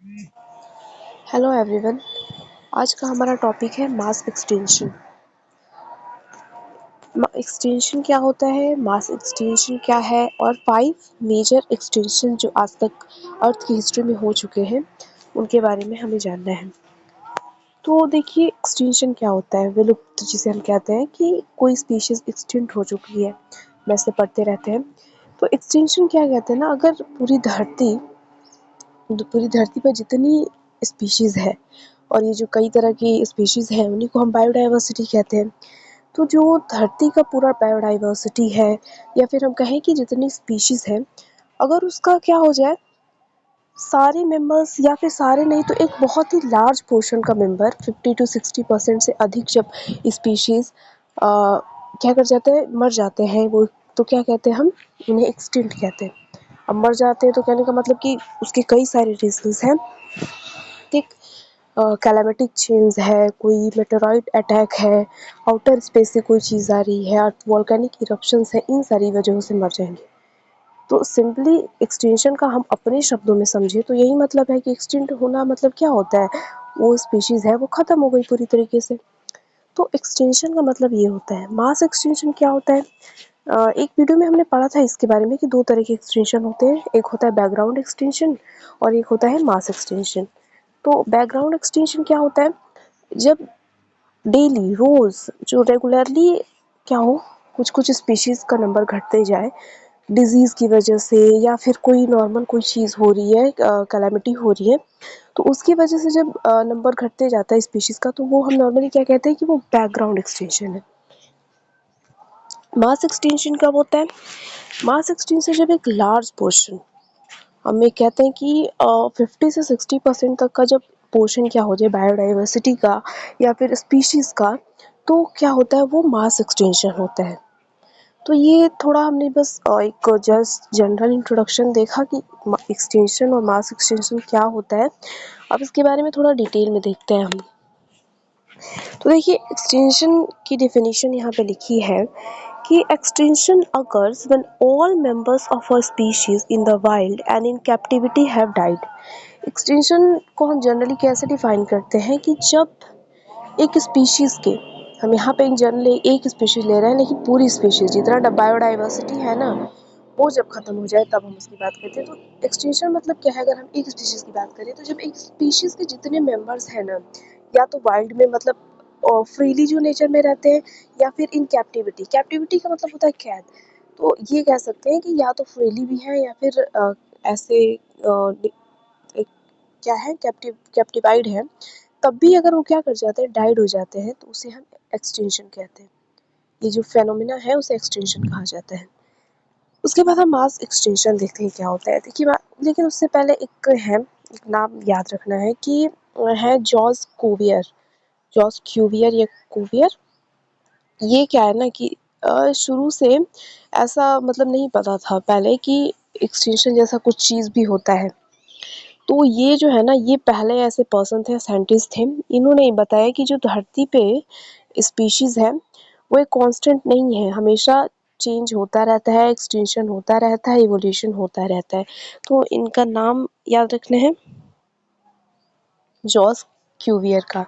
Hello everyone. आज का हमारा टॉपिक है मास एक्सटेंशन। एक्सटेंशन क्या होता है, मास एक्सटेंशन क्या है और 5 मेजर एक्सटेंशन जो आज तक अर्थ की हिस्ट्री में हो चुके हैं उनके बारे में हमें जानना है। तो देखिए, एक्सटेंशन क्या होता है, विलुप्त जिसे हम कहते हैं कि कोई स्पीशीज एक्सटिंक्ट हो चुकी है, वैसे पढ़ते रहते हैं। तो एक्सटेंशन क्या कहते हैं ना, अगर पूरी धरती पर जितनी स्पीशीज़ है और ये जो कई तरह की स्पीशीज़ हैं उन्हीं को हम बायोडाइवर्सिटी कहते हैं। तो जो धरती का पूरा बायोडाइवर्सिटी है या फिर हम कहें कि जितनी स्पीशीज़ है, अगर उसका क्या हो जाए, सारे मेंबर्स या फिर सारे नहीं तो एक बहुत ही लार्ज पोर्शन का मेंबर 50 to 60% से अधिक जब स्पीशीज़ क्या कर जाते हैं, मर जाते हैं वो, तो क्या कहते हैं हम उन्हें एक्सटिंक्ट कहते हैं। अब मर जाते हैं तो कहने का मतलब कि उसके कई सारे रीजंस हैं। ठीक, कैलामिटिक चेंज है, कोई मेटेरॉइड अटैक है, आउटर स्पेस से कोई चीज़ आ रही है, अर्थ वॉल्केनिक इरप्शंस है, इन सारी वजहों से मर जाएंगे। तो सिंपली एक्सटेंशन का हम अपने शब्दों में समझे तो यही मतलब है कि एक्सटिंक्ट होना मतलब क्या होता है, वो स्पीशीज़ है वो ख़त्म हो गई पूरी तरीके से। तो एक्सटेंशन का मतलब ये होता है। मास एक्सटेंशन क्या होता है, एक वीडियो में हमने पढ़ा था इसके बारे में कि दो तरह के एक्सटेंशन होते हैं, एक होता है बैकग्राउंड एक्सटेंशन और एक होता है मास एक्सटेंशन। तो बैकग्राउंड एक्सटेंशन क्या होता है, जब डेली रोज़ जो रेगुलरली क्या हो, कुछ कुछ स्पीशीज़ का नंबर घटते जाए डिजीज़ की वजह से या फिर कोई नॉर्मल कोई चीज़ हो रही है, कैलामिटी हो रही है, तो उसकी वजह से जब नंबर घटते जाता है स्पीशीज़ का, तो वो हम नॉर्मली क्या कहते हैं कि वो बैकग्राउंड एक्सटेंशन है। मास एक्सटेंशन कब होता है, मास एक्सटेंशन जब एक लार्ज पोर्शन, हम ये कहते हैं कि 50 से 60% तक का जब पोर्शन क्या हो जाए बायोडाइवर्सिटी का या फिर स्पीशीज़ का, तो क्या होता है वो मास एक्सटेंशन होता है। तो ये थोड़ा हमने बस एक जस्ट जनरल इंट्रोडक्शन देखा कि एक्सटेंशन और मास एक्सटेंशन क्या होता है। अब इसके बारे में थोड़ा डिटेल में देखते हैं हम। तो देखिए, एक्सटेंशन की डेफिनेशन यहाँ पे लिखी है कि extension occurs when all members of a species in the wild and in captivity have died. Extension को हम जनरली कैसे डिफाइन करते हैं कि जब एक स्पीशीज के, हम यहाँ पे जनरली एक स्पीशीज ले रहे हैं लेकिन पूरी स्पीशीज जितना बायोडाइवर्सिटी है ना, वो जब खत्म हो जाए तब हम उसकी बात करते हैं। तो एक्सटेंशन मतलब क्या है, अगर हम एक स्पीशीज की बात करें तो जब एक स्पीशीज के जितने मेंबर्स हैं ना, या तो वाइल्ड में मतलब फ्रीली जो नेचर में रहते हैं या फिर इन कैप्टिविटी, कैप्टिविटी का मतलब होता है कैद, तो ये कह सकते हैं कि या तो फ्रीली भी है या फिर ऐसे क्या है, कैप्टिवाइड है, तब भी अगर वो क्या कर जाते हैं, डाइड हो जाते हैं, तो उसे हम एक्सटेंशन कहते हैं। ये जो फेनोमेना है उसे एक्सटेंशन कहा जाता है। उसके बाद हम मास एक्सटेंशन देखते हैं क्या होता है। देखिए, लेकिन उससे पहले एक नाम याद रखना है कि है जॉर्ज क्यूवियर या कुवियर। ये क्या है ना कि शुरू से ऐसा मतलब नहीं पता था पहले कि एक्सटेंशन जैसा कुछ चीज़ भी होता है। तो ये जो है ना, ये पहले ऐसे पर्सन थे, साइंटिस्ट थे, इन्होंने बताया कि जो धरती पे स्पीशीज़ है वो एक कांस्टेंट नहीं है, हमेशा चेंज होता रहता है, एक्सटेंशन होता रहता है, इवोल्यूशन होता रहता है। तो इनका नाम याद रखना है, जॉर्ज क्यूवियर का।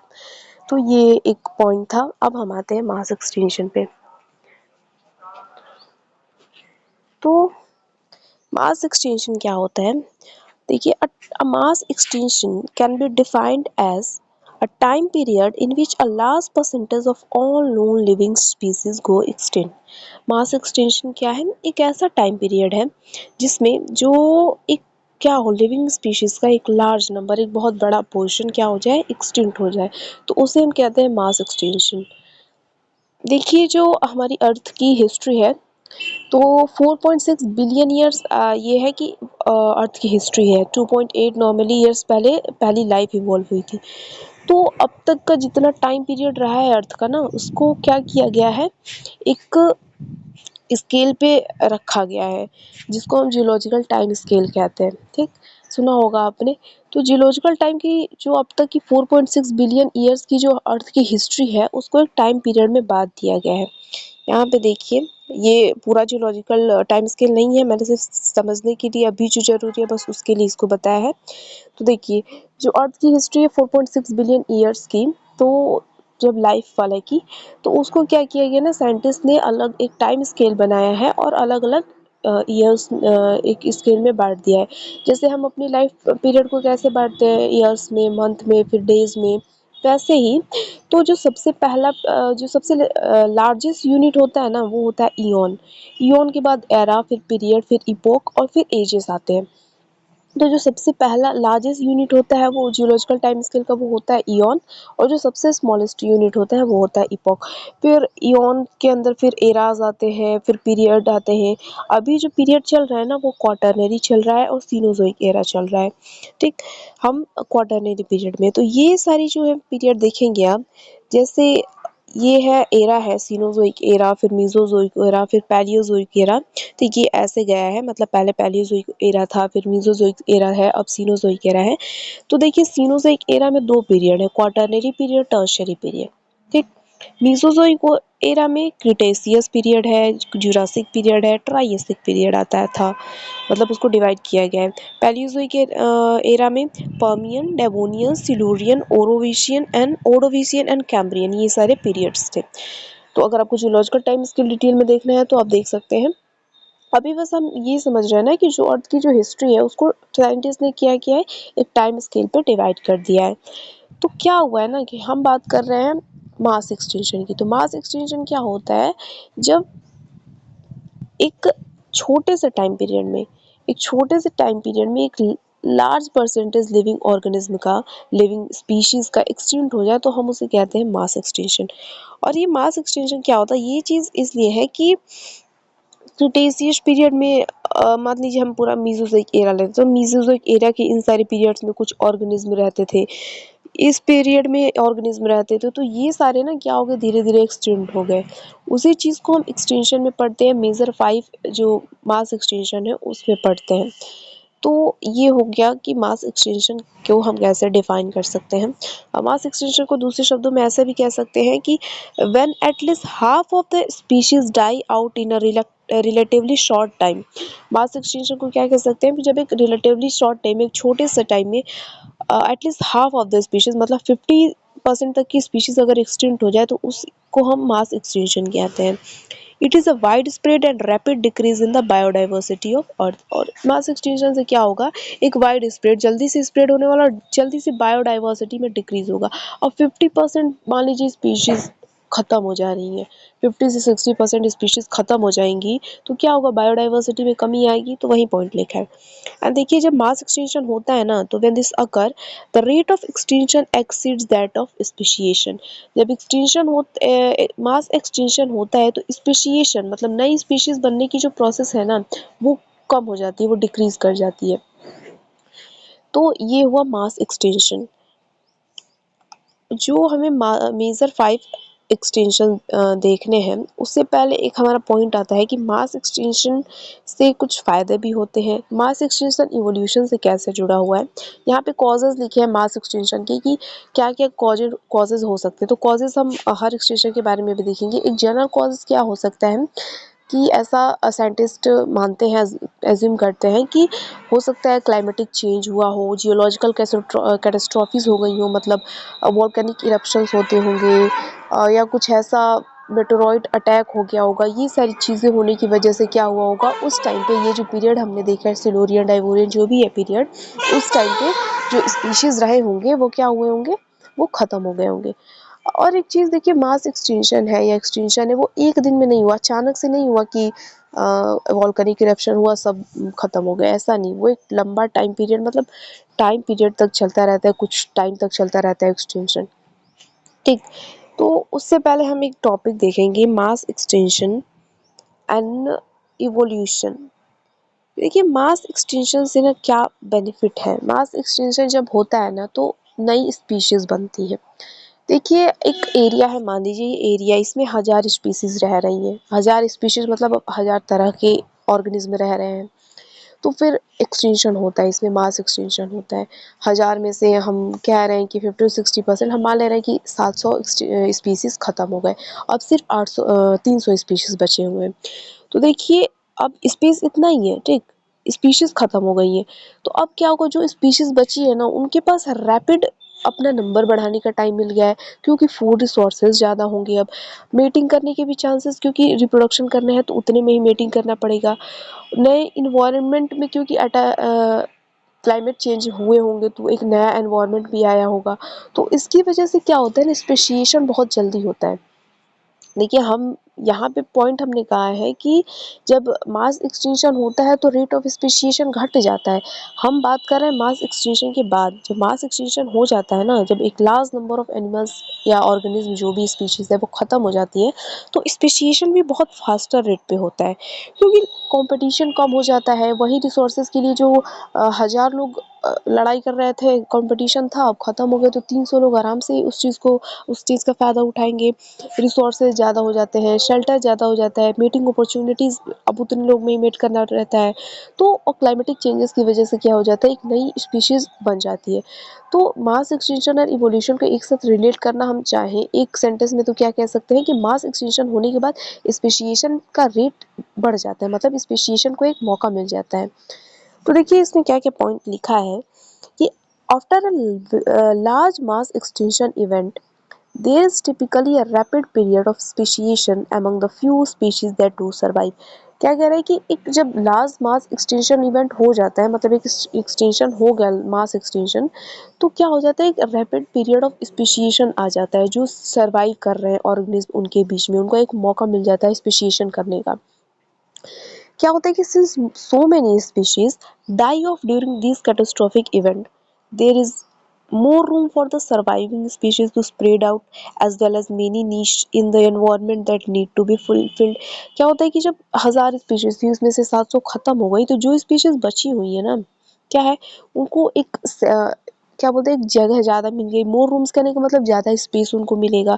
तो ये एक पॉइंट था। अब हम आते हैं मास एक्सटेंशन पे। तो मास एक्सटेंशन क्या होता है, देखिए, a mass extinction can be defined as a time period in which a large percentage of all known living species go extinct. Mass extension क्या है, एक ऐसा टाइम पीरियड है जिसमें जो एक क्या हो, लिविंग स्पीशीज का एक लार्ज नंबर, एक बहुत बड़ा पोर्शन क्या हो जाए, एक्सटिंक्ट हो जाए, तो उसे हम कहते हैं मास एक्सटेंशन। देखिए, जो हमारी अर्थ की हिस्ट्री है, तो 4.6 बिलियन ईयर्स ये है कि अर्थ की हिस्ट्री है। 2.8 नॉर्मली ईयर्स पहले पहली लाइफ इवॉल्व हुई थी। तो अब तक का जितना टाइम पीरियड रहा है अर्थ का ना, उसको क्या किया गया है, एक स्केल पे रखा गया है जिसको हम जियोलॉजिकल टाइम स्केल कहते हैं। ठीक, सुना होगा आपने। तो जियोलॉजिकल टाइम की जो अब तक की 4.6 बिलियन ईयर्स की जो अर्थ की हिस्ट्री है, उसको एक टाइम पीरियड में बांट दिया गया है। यहाँ पे देखिए, ये पूरा जियोलॉजिकल टाइम स्केल नहीं है, मैंने सिर्फ समझने के लिए अभी जो ज़रूरी है बस उसके लिए इसको बताया है। तो देखिए, जो अर्थ की हिस्ट्री है 4.6 बिलियन ईयर्स की, तो जब लाइफ वाला की, तो उसको क्या किया गया ना, साइंटिस्ट ने अलग एक टाइम स्केल बनाया है और अलग-अलग ईयर्स एक स्केल में बाँट दिया है। जैसे हम अपनी लाइफ पीरियड को कैसे बाँटते हैं ईयर्स में, मंथ में, फिर डेज़ में, वैसे ही तो जो सबसे पहला जो सबसे लार्जेस्ट यूनिट होता है ना, वो होता है ईओन। ईओन के बाद एरा, फिर पीरियड, फिर इपोक और फिर एजेस आते हैं। तो जो सबसे पहला लार्जेस्ट यूनिट होता है वो जियोलॉजिकल टाइम स्केल का वो होता है ईओन, और जो सबसे स्मॉलेस्ट यूनिट होता है वो होता है इपोक। फिर ईओन के अंदर फिर एराज आते हैं, फिर पीरियड आते हैं। अभी जो पीरियड चल रहा है ना वो क्वाटरनरी चल रहा है और सीनोज़ोइक एरा चल रहा है। ठीक, हम क्वाटरनरी पीरियड में, तो ये सारी जो है पीरियड देखेंगे आप, जैसे ये है एरा है सीनोज़ोइक एरा, फिर मेसोज़ोइक एरा, फिर पैलियोज़ोइक एरा। तो ये ऐसे गया है, मतलब पहले पैलियोज़ोइक एरा था, फिर मेसोज़ोइक एरा है, अब सीनोज़ोइक एरा है। तो देखिए सीनोज़ोइक एरा में 2 पीरियड है, क्वाटरनरी पीरियड, टर्शियरी पीरियड। ठीक, मेसोज़ोइक एरा में क्रिटेशियस पीरियड है, जुरासिक पीरियड है, ट्राइएसिक पीरियड आता है था, मतलब उसको डिवाइड किया गया है। पैलियोज़ोइक एरा में Permian, Devonian, Silurian, Ordovician and Cambrian, ये सारे पीरियड्स थे। तो अगर आपको जियोलॉजिकल टाइम स्केल डिटेल में देखना है तो आप देख सकते हैं। अभी बस हम ये समझ रहे हैं ना कि जो अर्थ की जो हिस्ट्री है उसको साइंटिस्ट ने क्या किया है, एक टाइम स्केल पे डिवाइड कर दिया है। तो क्या हुआ है ना कि हम बात कर रहे हैं मास एक्सटिंक्शन की। तो मास एक्सटिंक्शन क्या होता है, जब एक छोटे से टाइम पीरियड में, एक छोटे से टाइम पीरियड में एक लार्ज परसेंटेज लिविंग ऑर्गेनिज्म का, लिविंग स्पीशीज का एक्सटिंक्ट हो जाए तो हम उसे कहते हैं मास एक्सटिंक्शन। और ये मास एक्सटिंक्शन क्या होता है, ये चीज़ इसलिए है कि क्रिटेशियस पीरियड में मान लीजिए हम पूरा मीसोजोइक एरा लेते हैं, तो मीसोजोइक एरा के इन सारे पीरियड्स में कुछ ऑर्गेनिज्म रहते थे, इस पीरियड में ऑर्गेनिज्म रहते थे, तो ये सारे ना क्या हो गए, धीरे धीरे एक्सटिंक्ट हो गए। उसी चीज़ को हम एक्सटिंक्शन में पढ़ते हैं, मेजर 5 जो मास एक्सटिंक्शन है उसमें पढ़ते हैं। तो ये हो गया कि मास एक्सटिंक्शन को हम कैसे डिफाइन कर सकते हैं। मास एक्सटिंक्शन को दूसरे शब्दों में ऐसे भी कह सकते हैं कि when at least half of the species die out in a relatively short time. Mass extinction को क्या कह सकते हैं कि जब एक रिलेटिवली शॉर्ट टाइम, एक छोटे से टाइम में at least half of the species, मतलब 50% तक की स्पीशीज अगर एक्सटिंक्ट हो जाए तो उसको हम मास एक्सटिंक्शन कहते हैं। It is a wide spread and rapid decrease in the biodiversity of earth. और मास एक्सटिंक्शन से क्या होगा, एक वाइड स्प्रेड, जल्दी से स्प्रेड होने वाला, जल्दी से बायोडाइवर्सिटी में डिक्रीज होगा। और 50% मान लीजिए स्पीशीज खत्म हो जा रही हैं, 50 से 60% स्पीशीज खत्म हो जाएंगी, तो क्या होगा, बायोडाइवर्सिटी में कमी आएगी। तो वही पॉइंट लिखा है। एंड देखिए जब मास एक्सटिंक्शन होता है ना, तो when this occur the rate of extinction exceeds that of speciation. जब एक्सटिंक्शन हो, मास एक्सटिंक्शन होता है तो स्पेशिएशन मतलब नई स्पीशीज बनने की जो प्रोसेस है ना, वो कम हो जाती है, वो डिक्रीज कर जाती है। तो ये हुआ मास एक्सटिंक्शन। जो हमें मेजर 5 एक्सटेंशन देखने हैं, उससे पहले एक हमारा पॉइंट आता है कि मास एक्सटेंशन से कुछ फ़ायदे भी होते हैं। मास एक्सटेंशन इवोल्यूशन से कैसे जुड़ा हुआ है, यहाँ पे कॉजेज़ लिखे हैं मास एक्सटेंशन के कि क्या क्या कॉजेज़ हो सकते हैं। तो कॉजेज़ हम हर एक्सटेंशन के बारे में भी देखेंगे। एक जनरल कॉज क्या हो सकता है कि ऐसा साइंटिस्ट मानते हैं, एज्यूम करते हैं कि हो सकता है क्लाइमेटिक चेंज हुआ हो, जियोलॉजिकल कैटास्ट्रॉफीज हो गई हो, मतलब वॉल्केनिक इरप्शंस होते होंगे, या कुछ ऐसा मेटेरॉइड अटैक हो गया होगा। ये सारी चीज़ें होने की वजह से क्या हुआ होगा, उस टाइम पे ये जो पीरियड हमने देखा है सिल्यूरियन डाइवोरियन जो भी है पीरियड, उस टाइम पे जो स्पीशीज़ रहे होंगे वो क्या हुए होंगे, वो ख़त्म हो गए होंगे। और एक चीज़ देखिए, मास एक्सटिंक्शन है या एक्सटिंक्शन है, वो एक दिन में नहीं हुआ, अचानक से नहीं हुआ कि वॉल्केनिक इरप्शन हुआ सब खत्म हो गया, ऐसा नहीं। वो एक लंबा टाइम पीरियड, मतलब टाइम पीरियड तक चलता रहता है, कुछ टाइम तक चलता रहता है एक्सटिंक्शन। ठीक, तो उससे पहले हम एक टॉपिक देखेंगे, मास एक्सटिंक्शन एंड इवोल्यूशन। देखिए मास एक्सटिंक्शन से ना क्या बेनिफिट है। मास एक्सटिंक्शन जब होता है ना तो नई स्पीशीज बनती है। देखिए एक एरिया है, मान लीजिए ये एरिया, इसमें 1000 स्पीशीज रह रही हैं, 1000 स्पीशीज मतलब 1000 तरह के ऑर्गेनिज्म रह रहे हैं। तो फिर एक्सटिंक्शन होता है, इसमें मास एक्सटिंक्शन होता है। 1000 में से हम कह रहे हैं कि 50-60% हम मान ले रहे हैं कि 700 स्पीशीज़ ख़त्म हो गए, अब सिर्फ 300 स्पीशीज़ बचे हुए हैं। तो देखिए अब स्पेस इतना ही है, ठीक, स्पीशीज़ ख़त्म हो गई हैं, तो अब क्या होगा, जो स्पीशीज़ बची है ना उनके पास रैपिड अपना नंबर बढ़ाने का टाइम मिल गया है, क्योंकि फूड रिसोर्सेज ज़्यादा होंगे। अब मेटिंग करने के भी चांसेस, क्योंकि रिप्रोडक्शन करना है तो उतने में ही मेटिंग करना पड़ेगा। नए इन्वायरमेंट में क्योंकि क्लाइमेट चेंज हुए होंगे तो एक नया एनवायरनमेंट भी आया होगा, तो इसकी वजह से क्या होता है ना, स्पेसिएशन बहुत जल्दी होता है। देखिए हम यहाँ पे पॉइंट हमने कहा है कि जब मास एक्सटिंक्शन होता है तो रेट ऑफ स्पेसिएशन घट जाता है। हम बात कर रहे हैं मास एक्सटिंक्शन के बाद। जब मास एक्सटिंक्शन हो जाता है ना, जब एक लार्ज नंबर ऑफ एनिमल्स या ऑर्गेनिज्म जो भी स्पीशीज है वो ख़त्म हो जाती है, तो स्पेसिएशन भी बहुत फास्टर रेट पे होता है, क्योंकि कंपटीशन कम हो जाता है। वही रिसोर्सेज के लिए जो 1000 लोग लड़ाई कर रहे थे, कंपटीशन था, अब ख़त्म हो गया, तो 300 लोग आराम से उस चीज़ का फ़ायदा उठाएंगे। रिसोर्सेज ज़्यादा हो जाते हैं, शेल्टर ज़्यादा हो जाता है, मीटिंग अपॉर्चुनिटीज़ अब उतने लोग में ही मीट करना रहता है। तो और क्लाइमेटिक चेंजेस की वजह से क्या हो जाता है, एक नई स्पीशीज़ बन जाती है। तो मास एक्सटिंक्शन और इवोल्यूशन को एक साथ रिलेट करना हम चाहें एक सेंटेंस में, तो क्या कह सकते हैं कि मास एक्सटिंक्शन होने के बाद स्पेसिएशन का रेट बढ़ जाता है, मतलब स्पेसिएशन को एक मौका मिल जाता है। तो देखिए इसमें क्या-क्या पॉइंट लिखा है कि after a large mass extinction event, there is typically a rapid period of speciation among the few species that do survive। क्या कह रहा है कि एक जब लार्ज मास एक्सटिंक्शन इवेंट हो जाता है, मतलब एक एक्सटिंक्शन हो गया, मास एक्सटिंक्शन, तो क्या हो जाता है, एक रैपिड पीरियड ऑफ स्पेसिएशन आ जाता है। जो सर्वाइव कर रहे हैं ऑर्गेनिज्म, उनके बीच में उनको एक मौका मिल जाता है स्पेसिएशन करने का। क्या होता है कि since so many species die off during this catastrophic event, there is more room for the surviving species to spread out as well as many niche in the environment that need to be fulfilled। क्या होता है कि जब 1000 species थी उसमें से 700 खत्म हो गई, तो जो स्पीशीज बची हुई है ना, क्या है, उनको एक क्या बोलते हैं, एक जगह ज़्यादा मिल गई। मोर रूम्स कहने का मतलब ज़्यादा स्पेस उनको मिलेगा,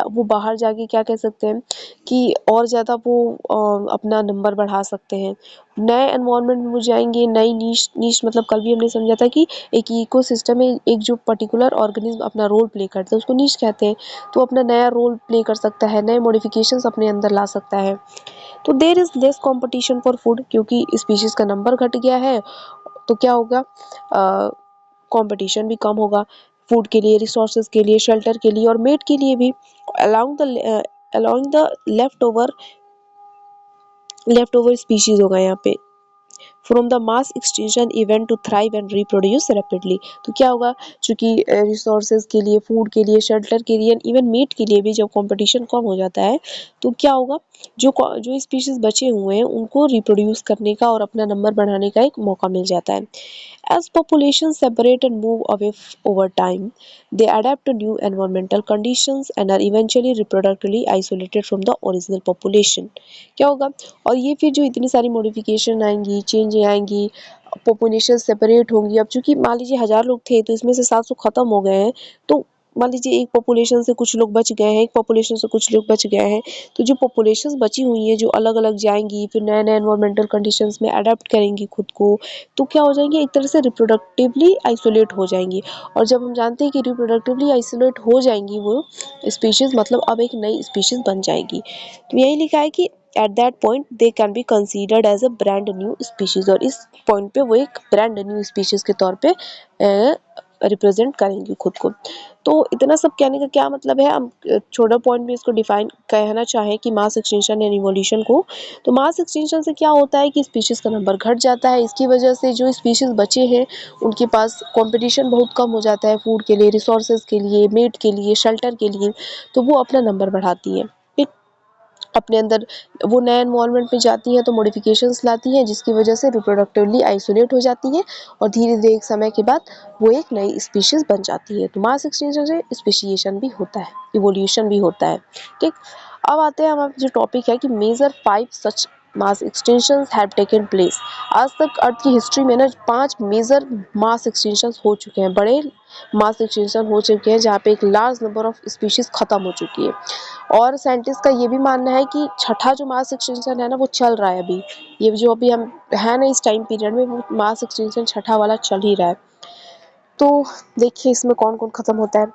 वो बाहर जाके क्या कह सकते हैं कि और ज़्यादा वो अपना नंबर बढ़ा सकते हैं। नए एनवायरनमेंट में वो जाएंगे, नई नीश नीश मतलब कल भी हमने समझा था कि एक इकोसिस्टम में एक जो पर्टिकुलर ऑर्गेनिज्म अपना रोल प्ले करता है उसको नीश कहते हैं। तो अपना नया रोल प्ले कर सकता है, नए मॉडिफिकेशंस अपने अंदर ला सकता है। तो there is less competition for food, क्योंकि स्पीशीज का नंबर घट गया है, तो क्या होगा, कंपटीशन भी कम होगा फूड के लिए, रिसोर्सेज के लिए, शेल्टर के लिए और मेट के लिए भी। Allowing the left over species होगा यहाँ पे from the mass extinction event to thrive and reproduce rapidly. तो क्या होगा, चूंकि रिसोर्सेज के लिए, फूड के लिए, शेल्टर के लिए, इवन मीट के लिए भी जब कंपटीशन कम हो जाता है, तो क्या होगा, जो स्पीशीज बचे हुए हैं उनको रिप्रोड्यूस करने का और अपना नंबर बढ़ाने का एक मौका मिल जाता है। As populations separate and move away over time, they adapt to new environmental conditions and are eventually reproductively isolated from the original population। क्या होगा, और ये फिर जो इतनी सारी मॉडिफिकेशन आएंगी, चेंज आएंगी, पॉपुलेशन सेपरेट होंगी। अब चूंकि मान लीजिए 1000 लोग थे तो इसमें से 700 खत्म हो गए हैं, तो मान लीजिए एक पॉपुलेशन से कुछ लोग बच गए हैं, एक पॉपुलेशन से कुछ लोग बच गए हैं, तो जो पॉपुलेशंस बची हुई हैं जो अलग अलग जाएंगी, फिर नए नए एनवायरमेंटल कंडीशंस में अडेप्ट करेंगी खुद को, तो क्या हो जाएंगी, एक तरह से रिप्रोडक्टिवली आइसोलेट हो जाएंगी। और जब हम जानते हैं कि रिप्रोडक्टिवली आइसोलेट हो जाएंगी वो स्पीशीज, मतलब अब एक नई स्पीशीज बन जाएगी। तो यही लिखा है कि at that point they can be considered as a brand new species, और इस पॉइंट पे वो एक ब्रांड न्यू स्पीशीज के तौर पे रिप्रेजेंट करेंगी खुद को। तो इतना सब कहने का क्या मतलब है, हम छोटा पॉइंट में इसको डिफाइन कहना चाहें कि मास एक्सटिंक्शन एंड इवोल्यूशन को, तो मास एक्सटिंक्शन से क्या होता है कि स्पीशीज का नंबर घट जाता है। इसकी वजह से जो स्पीशीज बचे हैं उनके पास कंपटीशन बहुत कम हो जाता है, फूड के लिए, रिसोर्सेज के लिए, मेट के लिए, शेल्टर के लिए, तो वो अपना नंबर बढ़ाती है। अपने अंदर वो नए एनवायरनमेंट में जाती हैं तो मॉडिफिकेशंस लाती हैं, जिसकी वजह से रिप्रोडक्टिवली आइसोलेट हो जाती हैं और धीरे धीरे एक समय के बाद वो एक नई स्पीशीज बन जाती है। तो मास एक्सटिंक्शन से स्पेसिएशन भी होता है, इवोल्यूशन भी होता है। ठीक, अब आते हैं हमारा जो टॉपिक है कि major 5 such mass extensions have taken place. आज तक अर्थ की हिस्ट्री में ना 5 मेजर मास एक्सटेंशंस हो चुके हैं, बड़े मास एक्सटेंशन हो चुके हैं जहाँ पे एक लार्ज नंबर ऑफ स्पीशीज खत्म हो चुकी है। और साइंटिस्ट का ये भी मानना है कि छठा जो मास एक्सटेंशन है ना वो चल रहा है अभी। ये जो अभी हम है ना इस टाइम पीरियड में वो मास एक्सटेंशन छठा वाला चल ही रहा है। तो देखिए इसमें कौन कौन खत्म होता है।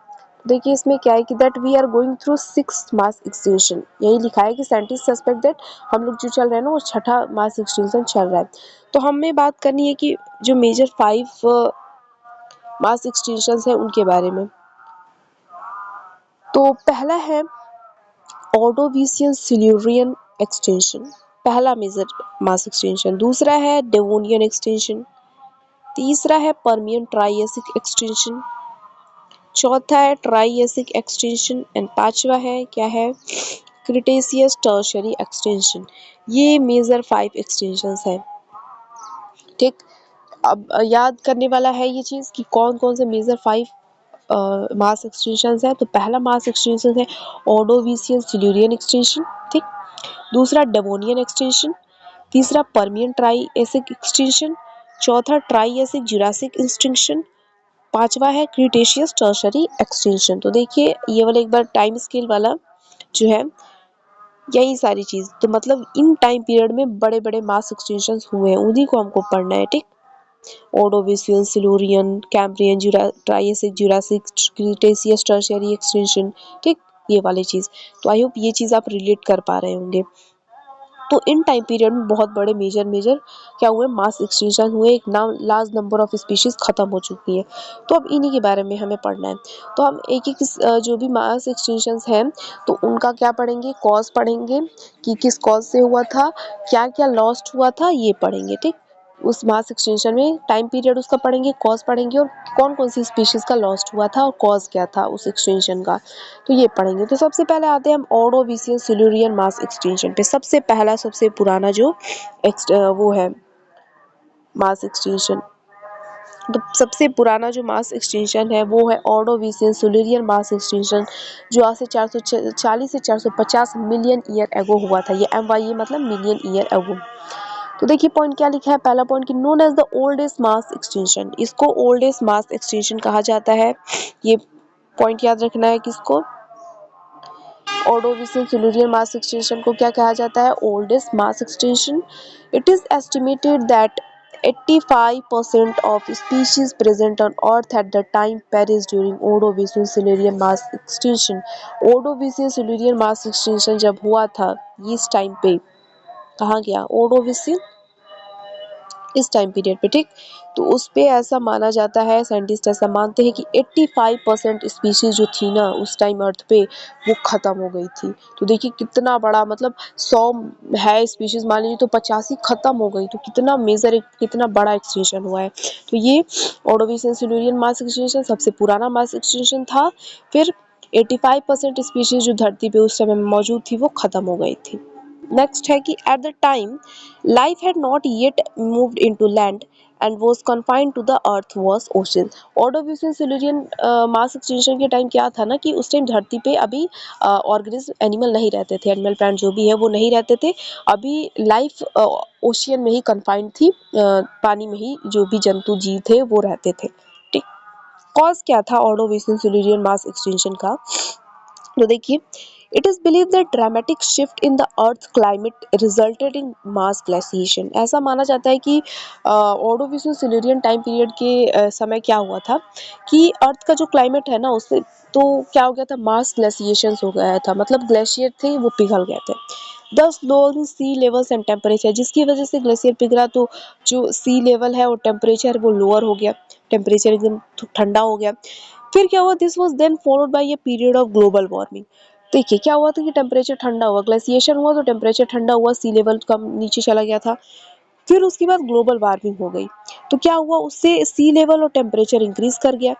देखिए इसमें क्या है कि that we are going through 6 mass extension, यही लिखा है कि साइंटिस्ट सस्पेक्ट दैट हम लोग जो चल रहे हैं ना वो छठा मास एक्सटेंशन चल रहा है। तो हमें बात करनी है कि जो मेजर 5 मास एक्सटेंशन है उनके बारे में। तो पहला है ऑर्डोविशियन सिल्यूरियन एक्सटेंशन, पहला मेजर मास एक्सटेंशन। दूसरा है डेवोनियन एक्सटेंशन। तीसरा है परमियन ट्राइएसिक एक्सटेंशन। चौथा है ट्राइएसिक एक्सटेंशन एंड पांचवा है क्या है क्रिटेशियस टर्शियरी एक्सटेंशन। ये मेजर 5 एक्सटेंशंस है। ठीक, अब याद करने वाला है ये चीज कि कौन कौन से मेजर 5 मास एक्सटेंशंस है। तो पहला मास एक्सटेंशन है ऑर्डोविशियन सिल्यूरियन एक्सटेंशन। ठीक, दूसरा डेवोनियन एक्सटेंशन। तीसरा परमियन ट्राइएसिक एक्सटेंशन। चौथा ट्राइएसिक जुरासिक एक्सटेंशन। पांचवा है क्रिटेशियस टर्शरी एक्सटेंशन। तो देखिए ये वाला एक बार टाइम स्केल वाला जो है यही सारी चीज, तो मतलब इन टाइम पीरियड में बड़े बड़े मास एक्सटेंशन हुए हैं उन्हीं को हमको पढ़ना है। ठीक, Ordovician Silurian Cambrian Triassic Jurassic Cretaceous Tertiary extension. ठीक, ये वाली चीज। तो आई होप ये चीज आप रिलेट कर पा रहे होंगे। तो इन टाइम पीरियड में बहुत बड़े मेजर मेजर क्या हुए मास एक्सटेंशन हुए, एक लार्ज नंबर ऑफ स्पीशीज खत्म हो चुकी है। तो अब इन्हीं के बारे में हमें पढ़ना है। तो हम एक एक जो भी मास एक्सटेंशंस हैं तो उनका क्या पढ़ेंगे, कॉज पढ़ेंगे कि किस कॉज से हुआ था, क्या क्या लॉस्ट हुआ था, ये पढ़ेंगे। ठीक, उस मास एक्सटेंशन में टाइम पीरियड उसका पढ़ेंगे, कॉज पढ़ेंगे और कौन कौन सी स्पीशीज का लॉस्ट हुआ था और कॉज क्या था उस एक्सटेंशन का, तो ये पढ़ेंगे। तो सबसे पहले आते हैं हम ऑर्डोविशियन सिल्यूरियन मास एक्सटेंशन पे। सबसे पहला सबसे पुराना जो वो है मास एक्सटेंशन, तो सबसे पुराना जो मास एक्सटेंशन है वो है ऑर्डोविशियन सिल्यूरियन मास एक्सटेंशन, जो आज से 440 से 450 मिलियन ईयर एगो हुआ था। ये MYE मतलब मिलियन ईयर एगो। तो देखिए पॉइंट क्या लिखा है, पहला पॉइंट कि known as the oldest mass extension, इसको ओल्डेस्ट मास एक्सटेंशन कहा जाता है। ये पॉइंट याद रखना है किसको, ऑर्डोविशियन सिल्यूरियन मास एक्सटेंशन को क्या कहा जाता है, oldest mass extension. It is estimated that 85% of species present on Earth at the time perished during Ordovician Silurian mass extinction। Ordovician Silurian mass extinction जब हुआ था इस टाइम पे कहाँ गया ओर्डोविशियन, इस टाइम पीरियड पे। ठीक, तो उस पे ऐसा माना जाता है, साइंटिस्ट ऐसा मानते हैं कि 85% स्पीशीज जो थी ना उस टाइम अर्थ पे वो खत्म हो गई थी। तो देखिए कितना बड़ा, मतलब 100 है स्पीशीज मान लीजिए तो 85 खत्म हो गई, तो कितना मेजर कितना बड़ा एक्सटेंशन हुआ है। तो ये ऑर्डोविशियन सिल्यूरियन मास एक्सटेंशन सबसे पुराना मास एक्सटेंशन था। फिर 85% स्पीशीज जो धरती पे उस समय मौजूद थी वो खत्म हो गई थी। नेक्स्ट है कि at the time life had not yet moved into land and was confined to the earth was ocean. Ordovician Silurian mass extension के टाइम क्या था ना कि उस टाइम धरती पे अभी ऑर्गेनिज्म एनिमल नहीं रहते थे, एनिमल प्लांट जो भी है वो नहीं रहते थे। अभी लाइफ ओशियन में ही कन्फाइंड थी, पानी में ही जो भी जंतु जीव थे वो रहते थे। ठीक, कॉज क्या था ऑर्डोविशियन सिल्यूरियन मास एक्सटेंशन का, तो देखिए it is believe that dramatic shift in the earth climate resulted in mass glaciation. ऐसा माना जाता है कि ऑर्डोविशियन सिल्यूरियन टाइम पीरियड के समय क्या हुआ था कि अर्थ का जो क्लाइमेट है ना उससे तो क्या हो गया था, मास ग्लेशिएशन हो गया था, मतलब ग्लेशियर थे वो पिघल गए थे। This lowering sea levels and temperature, जिसकी वजह से ग्लेशियर पिघला तो जो सी लेवल है और टेम्परेचर वो लोअर हो गया, टेम्परेचर एकदम ठंडा हो गया। फिर क्या हुआ, this was then followed by a period of global warming. देखिए क्या हुआ था कि टेम्परेचर ठंडा हुआ, ग्लेशिएशन हुआ तो टेम्परेचर ठंडा हुआ, सी लेवल कम नीचे चला गया था। फिर उसके बाद ग्लोबल वार्मिंग हो गई, तो क्या हुआ उससे सी लेवल और टेम्परेचर इंक्रीज कर गया।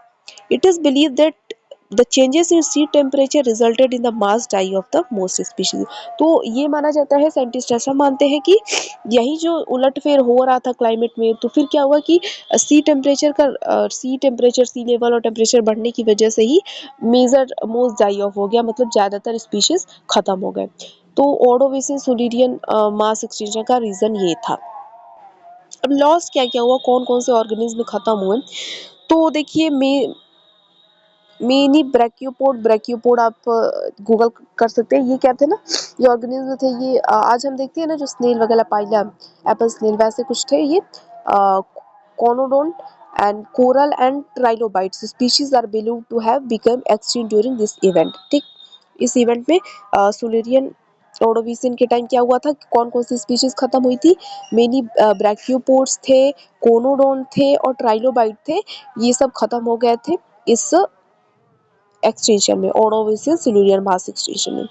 It is believe that the changes in sea temperature resulted in the mass die off the most species. तो ये माना जाता है, साइंटिस्ट ऐसा मानते हैं कि यही जो उलटफेर हो रहा था क्लाइमेट में, तो फिर क्या हुआ कि सी टेम्परेचर, सी लेवल और टेम्परेचर बढ़ने की वजह से ही मेजर मोस्ट डाई ऑफ हो गया, मतलब ज़्यादातर स्पीशीज खत्म हो गए। तो ओडोविसिन सिल्यूरियन मास एक्सटिंक्शन का रीज़न ये था। अब लॉस क्या क्या हुआ, कौन कौन से ऑर्गेनिज्म खत्म हुए, तो देखिए मेनी ब्रैकियोपोड आप गूगल कर सकते हैं। ये क्या थे ना, ये ऑर्गेनिज्म थे, ये आज हम देखते हैं ना जो स्नेल वगैरह पाइला, एप्पल स्नेल, वैसे कुछ थे ये। Conodont and coral and trilobites species are believed to have become extinct during this event. ठीक, इस इवेंट में सुलेरियन ओडोविसिन के टाइम क्या हुआ था, कौन कौन सी स्पीशीज खत्म हुई थी, मेनी ब्रैकियोपोड्स थे, कोनोडोन थे और ट्राइलोबाइट थे, ये सब खत्म हो गए थे इस एक्सटेंशन में, ओडोविसिन सिल्यूरियन मास एक्सटेंशन में।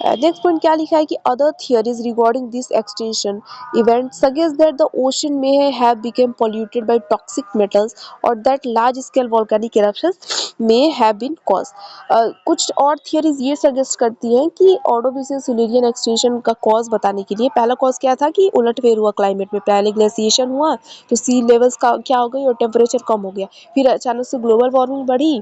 नेक्स्ट पॉइंट क्या लिखा है कि other theories regarding this extension event suggest that the ocean may have become polluted by toxic metals और that large scale volcanic eruptions may have been cause. कुछ और theories ये suggest करती हैं कि ओडोविसिन सिल्यूरियन एक्सटेंशन का cause बताने के लिए, पहला कॉज क्या था कि उलटफेर हुआ क्लाइमेट में, पहले ग्लेशिएशन हुआ तो सी लेवल्स का क्या हो गई और टेम्परेचर कम हो गया, फिर अचानक से ग्लोबल वार्मिंग बढ़ी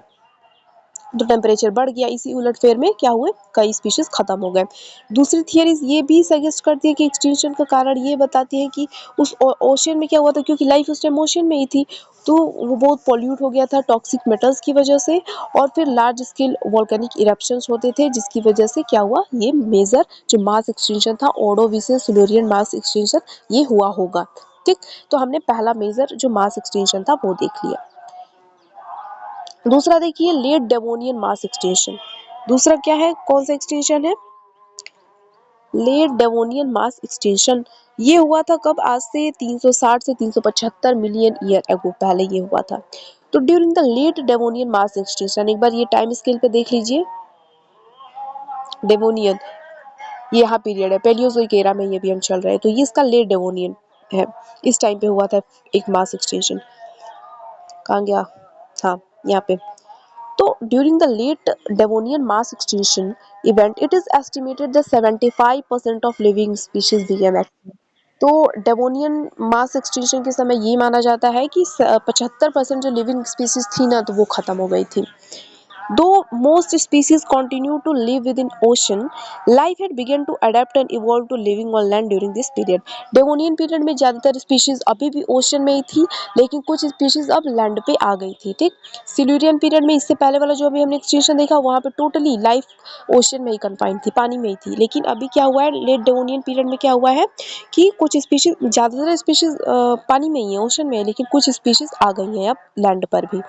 तो टेम्परेचर बढ़ गया, इसी उलटफेर में क्या हुए, कई स्पीशीज खत्म हो गए। दूसरी थियरीज ये भी सजेस्ट करती है कि एक्सटिंक्शन का कारण ये बताती है कि उस ओशन में क्या हुआ था, क्योंकि लाइफ उस टाइम ओशन में ही थी, तो वो बहुत पॉल्यूट हो गया था टॉक्सिक मेटल्स की वजह से, और फिर लार्ज स्केल वोल्केनिक इरप्शंस होते थे, जिसकी वजह से क्या हुआ, ये मेजर जो मास एक्सटिंक्शन था ओडोविसिन सिल्यूरियन मास एक्सटिंक्शन ये हुआ होगा। ठीक, तो हमने पहला मेजर जो मास एक्सटिंक्शन था वो देख लिया। दूसरा देखिए लेट डेवोनियन मास एक्सटिंक्शन। दूसरा क्या है, कौन सा एक्सटिंक्शन है, लेट डेवोनियन मास एक्सटिंक्शन। ये हुआ था कब, आज से 360 से 375 मिलियन ईयर एगो पहले ये हुआ था। तो during the late Devonian mass extinction, एक बार ये टाइम स्केल पे देख लीजिए, डेवोनियन ये यहाँ पीरियड है, पैलियोजोइक एरा में ये भी हम चल रहे हैं, तो ये इसका लेट डेवोनियन है, इस टाइम पे हुआ था एक मास एक्सटिंक्शन। कहाँ गया, हाँ यहाँ पे। तो during the late Devonian mass extinction event, it is estimated that 75% of living species became extinct. तो डेवोनियन मास एक्सटिंक्शन के समय ये माना जाता है कि 75% जो लिविंग स्पीसीज थी ना, तो वो खत्म हो गई थी। Though most species continue to live within ocean, life had begun to adapt and evolve to living on land during this period. Devonian period में ज़्यादातर स्पीशीज अभी भी ओशन में ही थी, लेकिन कुछ स्पीशीज अब लैंड पे आ गई थी। ठीक, सिल्यूरियन पीरियड में इससे पहले वाला जो अभी हमने एक्सटिंक्शन देखा, वहाँ पे टोटली लाइफ ओशन में ही कन्फाइंड थी, पानी में ही थी। लेकिन अभी क्या हुआ है, लेट डेवोनियन पीरियड में क्या हुआ है कि कुछ स्पीशीज, ज़्यादातर स्पीशीज पानी में ही है, ओशन में है, लेकिन कुछ स्पीशीज आ गई हैं अब लैंड पर भी।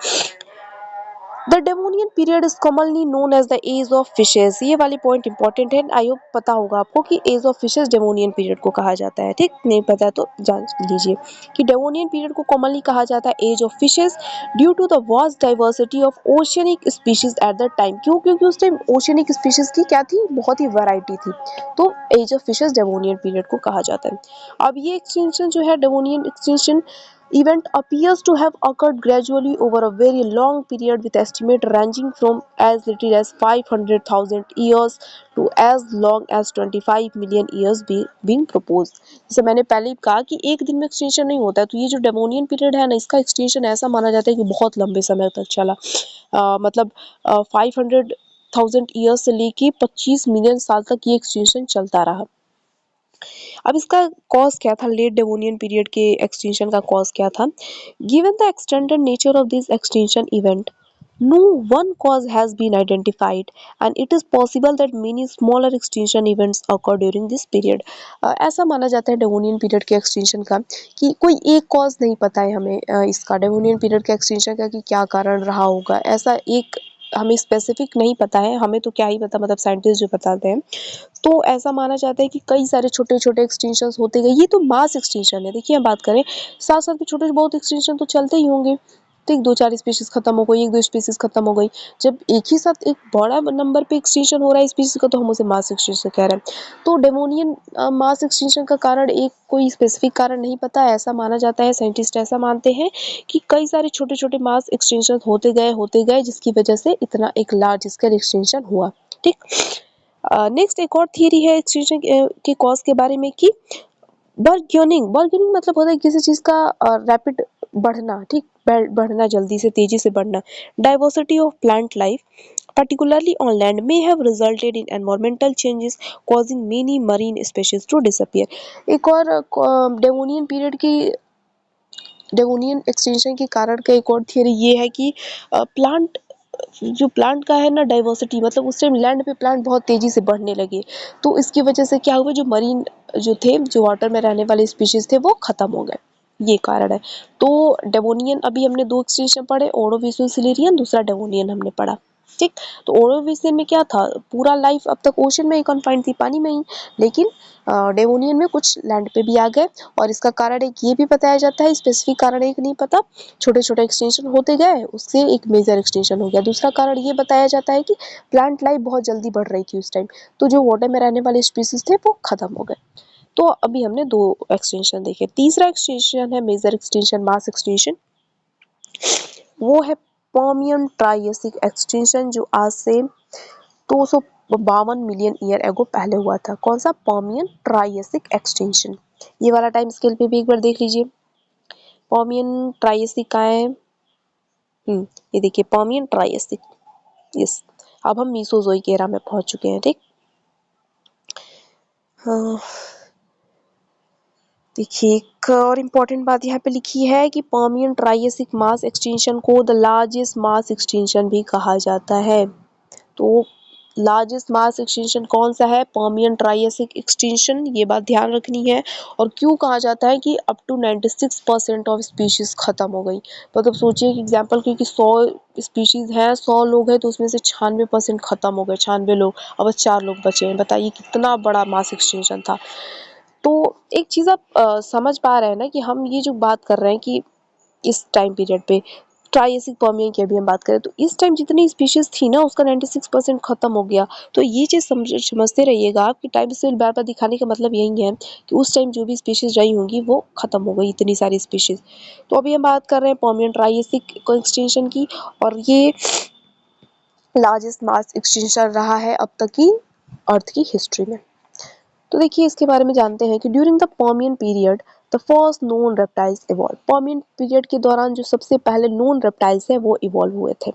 The Devonian period is commonly known as the age of fishes. ये वाली पॉइंट इंपॉर्टेंट है, आई होप पता होगा आपको कि age of fishes Devonian period को कहा जाता है। ठीक, नहीं पता है तो जान लीजिए कि डेवोनियन पीरियड को कॉमनली कहा जाता है age of fishes due to the vast diversity of oceanic species at the time. क्यों, क्योंकि उस टाइम ओशियनिक स्पीशीज की क्या थी, बहुत ही वैरायटी थी, तो age of fishes Devonian period को कहा जाता है। अब ये एक्सटेंशन जो है, Devonian extension event appears to have occurred gradually over a very long period with estimate ranging from as little as 500,000 years to as long as 25 million years being proposed। जैसे मैंने पहले ही कहा कि एक दिन में एक्सटेंशन नहीं होता है, तो ये जो डेवोनियन पीरियड है ना, इसका एक्सटेंशन ऐसा माना जाता है कि बहुत लंबे समय तक चला, मतलब 500,000 ईयर्स से लेके 25 मिलियन साल तक ये एक्सटेंशन चलता रहा। अब इसका कॉज क्या था, लेट डेवोनियन पीरियड के एक्सटेंशन का कॉज क्या था, given the extended nature of this extension event no one cause has been identified and it is possible that many smaller extinction events occur during this period। ऐसा माना जाता है Devonian period के extension का कि कोई एक कॉज नहीं पता है हमें, इसका डेवोनियन पीरियड के एक्सटेंशन का कि क्या कारण रहा होगा, ऐसा एक हमें स्पेसिफिक नहीं पता है, हमें तो क्या ही पता, मतलब साइंटिस्ट जो बताते हैं। तो ऐसा माना जाता है कि कई सारे छोटे छोटे एक्सटेंशन होते गए, ये तो मास एक्सटेंशन है। देखिए हम बात करें, साथ साथ में छोटे बहुत एक्सटेंशन तो चलते ही होंगे, ठीक, 2-4 स्पीशीज खत्म हो गई, 1-2 स्पीशीज खत्म हो गई। जब एक ही साथ एक बड़ा नंबर पे एक्सटिंक्शन हो रहा है स्पीशीज का, तो हम उसे मास एक्सटिंक्शन कह रहे हैं। तो डेवोनियन मास एक्सटिंक्शन का कारण एक कोई स्पेसिफिक कारण नहीं पता, ऐसा माना जाता है, साइंटिस्ट ऐसा मानते हैं कि कई सारे छोटे-छोटे मास एक्सटिंक्शन होते गए जिसकी वजह से इतना एक लार्ज स्केल एक्सटिंक्शन हुआ। ठीक। नेक्स्ट एक और थियरी है एक्सटिंक्शन के कॉज के बारे में कि बर्गेनिंग मतलब होता है किसी चीज़ का रैपिड बढ़ना, ठीक? बढ़ना, जल्दी से, तेज़ी से बढ़ना। Diversity of plant life, particularly on land, may have resulted in environmental changes causing many marine species to disappear. एक और डेवोनियन एक्सटेंशन के कारण का एक और थियरी ये है कि प्लांट जो प्लांट का है ना डाइवर्सिटी, मतलब उस टाइम लैंड पे प्लांट बहुत तेजी से बढ़ने लगे, तो इसकी वजह से क्या हुआ, जो मरीन जो थे, जो वाटर में रहने वाले स्पीशीज थे, वो खत्म हो गए। ये कारण है। तो डेवोनियन अभी हमने दो एक्सटेंशन पढ़े, ओरोविजियल सिलेरियन, दूसरा डेवोनियन हमने पढ़ा। ठीक। तो ओरोविजियल में क्या था, पूरा लाइफ अब तक ओशन में ही कन्फाइंड थी, पानी में ही, लेकिन डेवोनियन में कुछ लैंड पे भी आ गए। और इसका कारण एक ये भी बताया जाता है, स्पेसिफिक कारण एक नहीं पता, छोटे छोटे एक्सटेंशन होते गए, उससे एक मेजर एक्सटेंशन हो गया। दूसरा कारण ये बताया जाता है कि प्लांट लाइफ बहुत जल्दी बढ़ रही थी उस टाइम, तो जो वाटर में रहने वाले स्पीसीज थे वो खत्म हो गए। तो अभी हमने दो एक्सटेंशन देखे। तीसरा एक्सटेंशन है मेजर एक्सटेंशन, मास एक्सटेंशन। वो है पर्मियन ट्रायसिक एक्सटेंशन, जो आज से 252 मिलियन ईयर एगो पहले हुआ था। कौन सा? Permian Triassic extension. ये वाला टाइम स्केल पे भी एक बार देख लीजिए। पर्मियन ट्रायसिक का है, ये देखिए पर्मियन ट्रायसिक। यस, अब हम मीसोजोइक एरा में पहुंच चुके हैं। ठीक। हाँ, देखिए एक और इम्पोर्टेंट बात यहाँ पे लिखी है कि पर्मियन ट्रायसिक मास एक्सटेंशन को द लार्जेस्ट मास एक्सटेंशन भी कहा जाता है। तो लार्जेस्ट मास एक्सटेंशन कौन सा है? पर्मियन ट्रायसिक एक्सटेंशन, ये बात ध्यान रखनी है। और क्यों कहा जाता है कि अप टू 96% ऑफ स्पीशीज खत्म हो गई। मतलब सोचिए कि एग्जांपल, क्योंकि 100 स्पीशीज हैं, 100 लोग हैं, तो उसमें से 96% खत्म हो गए, 96 लोग, अब बस 4 लोग बचे हैं। बताइए कितना बड़ा मास एक्सटेंशन था। तो एक चीज़ आप समझ पा रहे हैं ना कि हम ये जो बात कर रहे हैं कि इस टाइम पीरियड पे ट्रायसिक पर्मियन की अभी हम बात करें, तो इस टाइम जितनी स्पीशीज थी ना, उसका 96% खत्म हो गया। तो ये चीज़ समझते रहिएगा आप कि टाइम स्केल बार बार दिखाने का मतलब यही है कि उस टाइम जो भी स्पीशीज रही होंगी वो खत्म हो गई, इतनी सारी स्पीशीज। तो अभी हम बात कर रहे हैं पर्मियन ट्रायसिक एक्सटेंशन की, और ये लार्जेस्ट मास एक्सटेंशन रहा है अब तक की अर्थ की हिस्ट्री में। तो देखिए इसके बारे में जानते हैं कि during the Permian period the first known reptiles evolve. Permian period के दौरान जो सबसे पहले नोन रेप्टाइल्स हैं वो इवॉल्व हुए थे।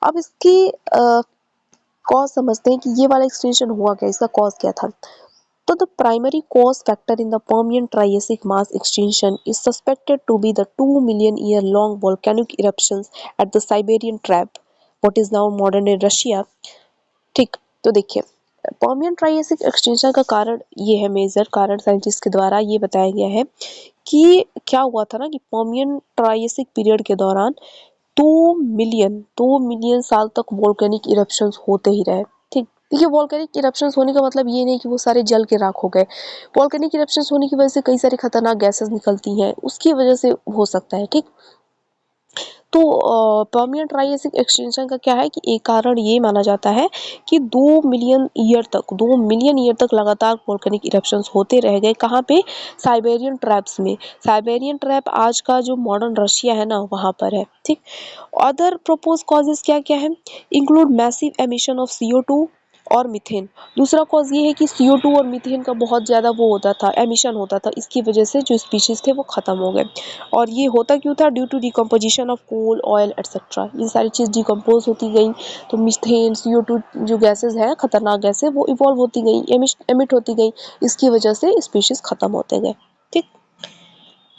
अब इसकी कॉज समझते हैं कि ये वाला एक्सटेंशन हुआ क्या, इसका कॉज क्या था। तो the primary cause factor in the Permian Triassic mass extension is suspected to be the 2 million year long volcanic eruptions at the Siberian trap, what is now modern day Russia. ठीक। तो देखिए Permian Triassic extension का कारण ये है, major कारण scientist के द्वारा ये बताया गया है कि क्या हुआ था ना कि पर्मियन ट्रायसिक पीरियड के दौरान 2 मिलियन साल तक वोल्केनिक इरप्शंस होते ही रहे। ठीक। देखिए वोल्केनिक इरप्शंस होने का मतलब ये नहीं कि वो सारे जल के राख हो गए। वोल्केनिक इरप्शंस होने की वजह से कई सारी खतरनाक गैसेस निकलती हैं, उसकी वजह से हो सकता है। ठीक। तो पर्मियन ट्रायसिक एक्सटेंशन का क्या है कि एक कारण ये माना जाता है कि 2 मिलियन ईयर तक लगातार वोल्केनिक इरप्शंस होते रह गए। कहाँ पे? साइबेरियन ट्रैप्स में। साइबेरियन ट्रैप आज का जो मॉडर्न रशिया है ना, वहाँ पर है। ठीक। अदर प्रोपोज कॉजेज क्या क्या है? Include massive emission of CO2 और मीथेन। दूसरा कॉज ये है कि CO2 और मीथेन का बहुत ज़्यादा वो होता था, एमिशन होता था, इसकी वजह से जो स्पीशीज थे वो खत्म हो गए। और ये होता क्यों था? Due to decomposition of coal, oil etcetera. ये सारी चीज़ डिकम्पोज होती गई, तो मीथेन, CO2 जो गैसेज हैं, खतरनाक गैसें, वो इवॉल्व होती गई, एमिट होती गई, इसकी वजह से स्पीशीज खत्म होते गए। ठीक।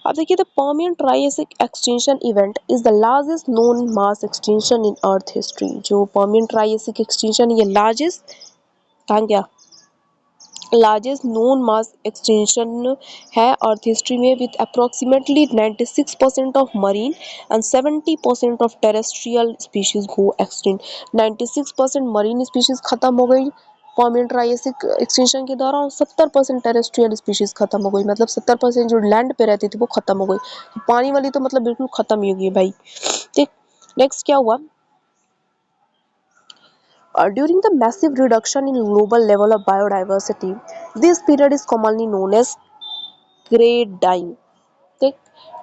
अब देखिए the Permian Triassic extension event is the largest known mass extension in earth history. जो पर्मियन ट्रायसिक एक्सटेंशन, ये लार्जेस्ट नोन मास एक्सटेंशन है अर्थ हिस्ट्री में, with approximately 96% of marine and 70% of terrestrial species go extinct. 96% marine species खत्म हो गई, Permian Triassic extinction के दौरान 70% terrestrial species खत्म हो गई, मतलब 70% जो लैंड पे रहती थी वो खत्म हो गई। पानी वाली तो मतलब बिल्कुल खत्म ही हो गई भाई। ठीक, नेक्स्ट क्या हुआ, during the massive reduction in global level of biodiversity, this period is commonly known as great dying। ठीक,